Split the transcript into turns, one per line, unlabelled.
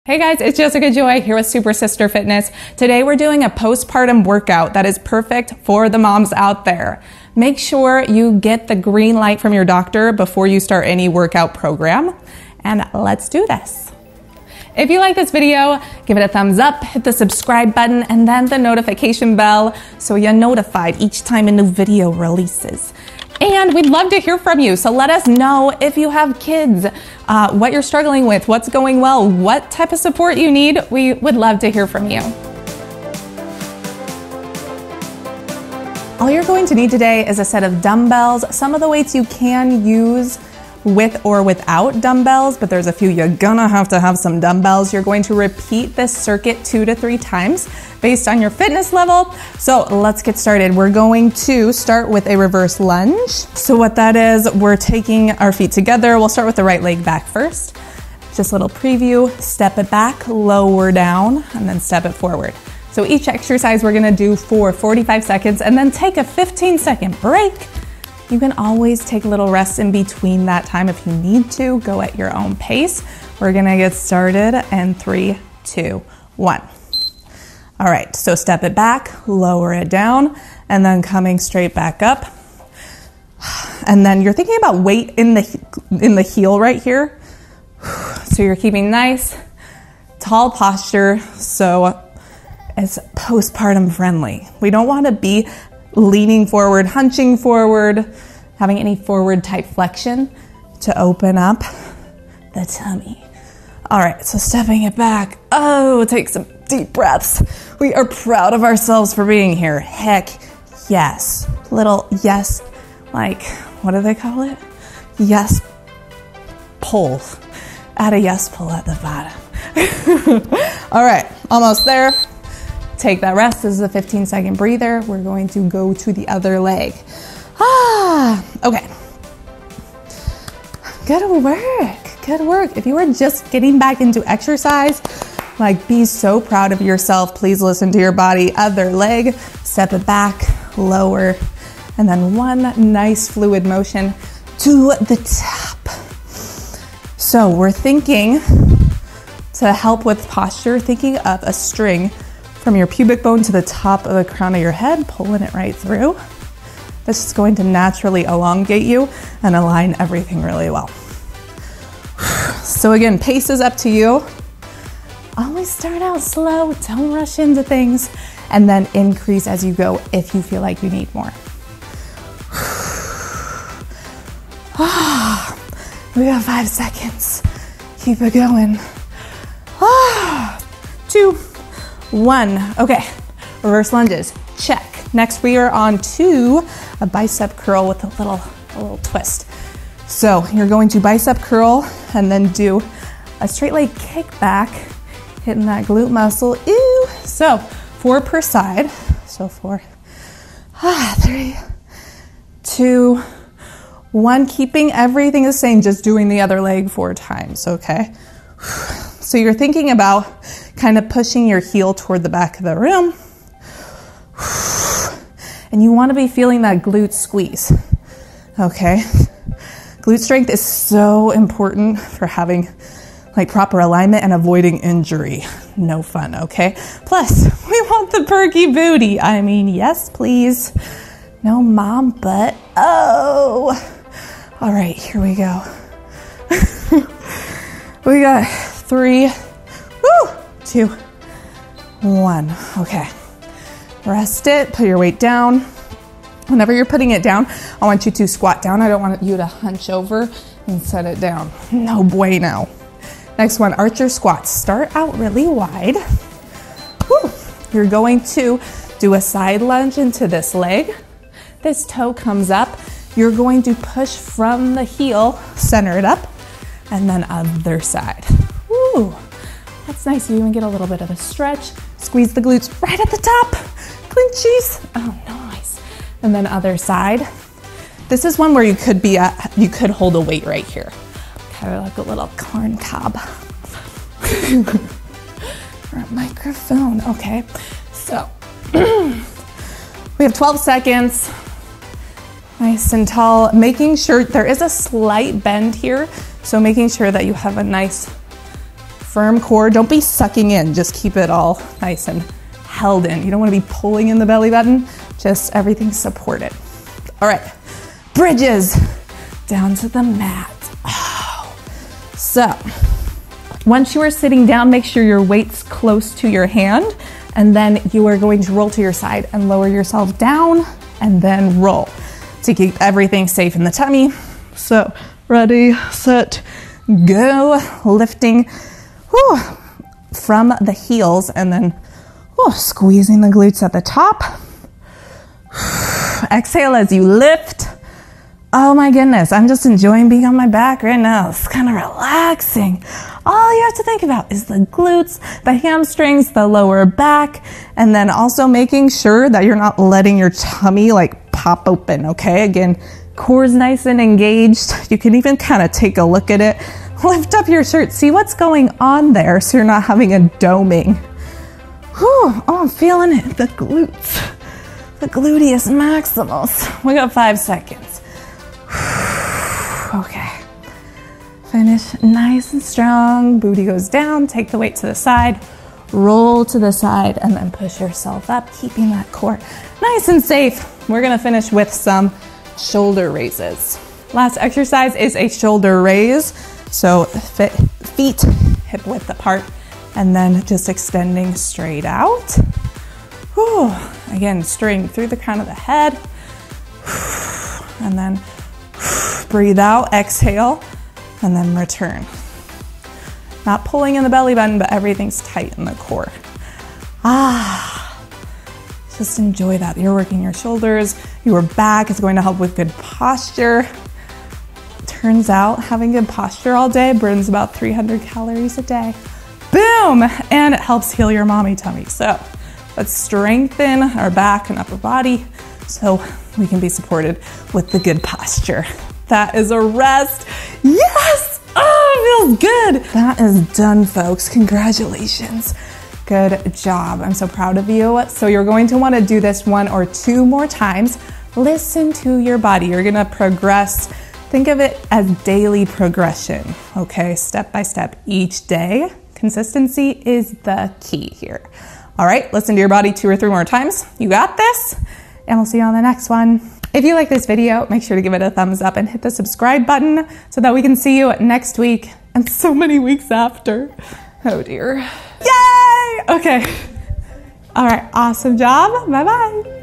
Hey guys, it's Jessica Joy here with Super Sister Fitness. Today we're doing a postpartum workout that is perfect for the moms out there. Make sure you get the green light from your doctor before you start any workout program. And let's do this. If you like this video, give it a thumbs up, hit the subscribe button, and then the notification bell so you're notified each time a new video releases. And we'd love to hear from you, so let us know if you have kids, what you're struggling with, what's going well, what type of support you need. We would love to hear from you. All you're going to need today is a set of dumbbells. Some of the weights you can use with or without dumbbells, but there's a few you're gonna have to have some dumbbells. You're going to repeat this circuit 2 to 3 times based on your fitness level. So let's get started. We're going to start with a reverse lunge. So what that is, we're taking our feet together. We'll start with the right leg back first. Just a little preview, step it back, lower down, and then step it forward. So each exercise we're gonna do for 45 seconds and then take a 15-second break. You can always take little rests in between that time if you need to. Go at your own pace. We're gonna get started in 3, 2, 1. All right, so step it back, lower it down, and then coming straight back up. And then you're thinking about weight in the heel right here. So you're keeping nice, tall posture, so it's postpartum friendly. We don't wanna be leaning forward, hunching forward, having any forward type flexion to open up the tummy. All right, so stepping it back. Oh, take some deep breaths. We are proud of ourselves for being here. Heck yes. Little yes, like, what do they call it? Yes pull. Add a yes pull at the bottom. All right, almost there. Take that rest. This is a 15-second breather. We're going to go to the other leg. Okay. Good work. Good work. If you are just getting back into exercise, like, be so proud of yourself. Please listen to your body. Other leg, step it back, lower, and then one nice fluid motion to the top. So we're thinking, to help with posture, thinking of a string from your pubic bone to the top of the crown of your head, pulling it right through. This is going to naturally elongate you and align everything really well. So again, pace is up to you. Always start out slow, don't rush into things, and then increase as you go if you feel like you need more. We got 5 seconds. Keep it going. 2, 1. Okay, reverse lunges, check. Next we are on to a bicep curl with a little twist. So you're going to bicep curl and then do a straight leg kick back, hitting that glute muscle. Ew. So 4 per side. So 4, 3, 2, 1. Keeping everything the same, just doing the other leg 4 times, okay? So you're thinking about kind of pushing your heel toward the back of the room. And you want to be feeling that glute squeeze, okay? Glute strength is so important for having like proper alignment and avoiding injury. No fun, okay? Plus, we want the perky booty. I mean, yes, please. No mom butt. Oh. All right, here we go. We got 3, 2, 1. Okay. Rest it, put your weight down. Whenever you're putting it down, I want you to squat down. I don't want you to hunch over and set it down. No bueno. Next one, arch your squats. Start out really wide. Woo. You're going to do a side lunge into this leg. This toe comes up. You're going to push from the heel, center it up, and then other side. Woo. That's nice. You even get a little bit of a stretch. Squeeze the glutes right at the top. Clinchies. Oh, nice. And then other side. This is one where you could hold a weight right here. Kind of like a little corn cob. Or a microphone. Okay. So we have 12 seconds. Nice and tall. Making sure there is a slight bend here. So making sure that you have a nice Firm core, don't be sucking in, just keep it all nice and held in. You don't wanna be pulling in the belly button, just everything supported. All right, bridges, down to the mat. Oh. So, once you are sitting down, make sure your weight's close to your hand, and then you are going to roll to your side and lower yourself down, and then roll to keep everything safe in the tummy. So, ready, set, go, lifting from the heels, and then squeezing the glutes at the top. Exhale as you lift. Oh my goodness, I'm just enjoying being on my back right now. It's kind of relaxing. All you have to think about is the glutes, the hamstrings, the lower back, and then also making sure that you're not letting your tummy like pop open, okay? Again, core's nice and engaged. You can even kind of take a look at it. Lift up your shirt, see what's going on there so you're not having a doming. Whew, oh, I'm feeling it, the glutes. The gluteus maximus. We got 5 seconds. Okay. Finish nice and strong. Booty goes down. Take the weight to the side. Roll to the side and then push yourself up, keeping that core nice and safe. We're gonna finish with some shoulder raises. Last exercise is a shoulder raise. So feet hip width apart and then just extending straight out. Whew. Again, straighten through the crown of the head. And then breathe out, exhale, and then return. Not pulling in the belly button, but everything's tight in the core. Just enjoy that. You're working your shoulders, your back is going to help with good posture. Turns out having good posture all day burns about 300 calories a day. Boom! And it helps heal your mommy tummy. So let's strengthen our back and upper body so we can be supported with the good posture. That is a rest. Yes! Oh, it feels good. That is done, folks. Congratulations. Good job. I'm so proud of you. So you're going to want to do this 1 or 2 more times. Listen to your body. You're going to progress. Think of it as daily progression, okay? Step by step each day. Consistency is the key here. All right, listen to your body 2 or 3 more times. You got this, and we'll see you on the next one. If you like this video, make sure to give it a thumbs up and hit the subscribe button so that we can see you next week and so many weeks after. Oh dear. Yay! Okay. All right, awesome job. Bye-bye.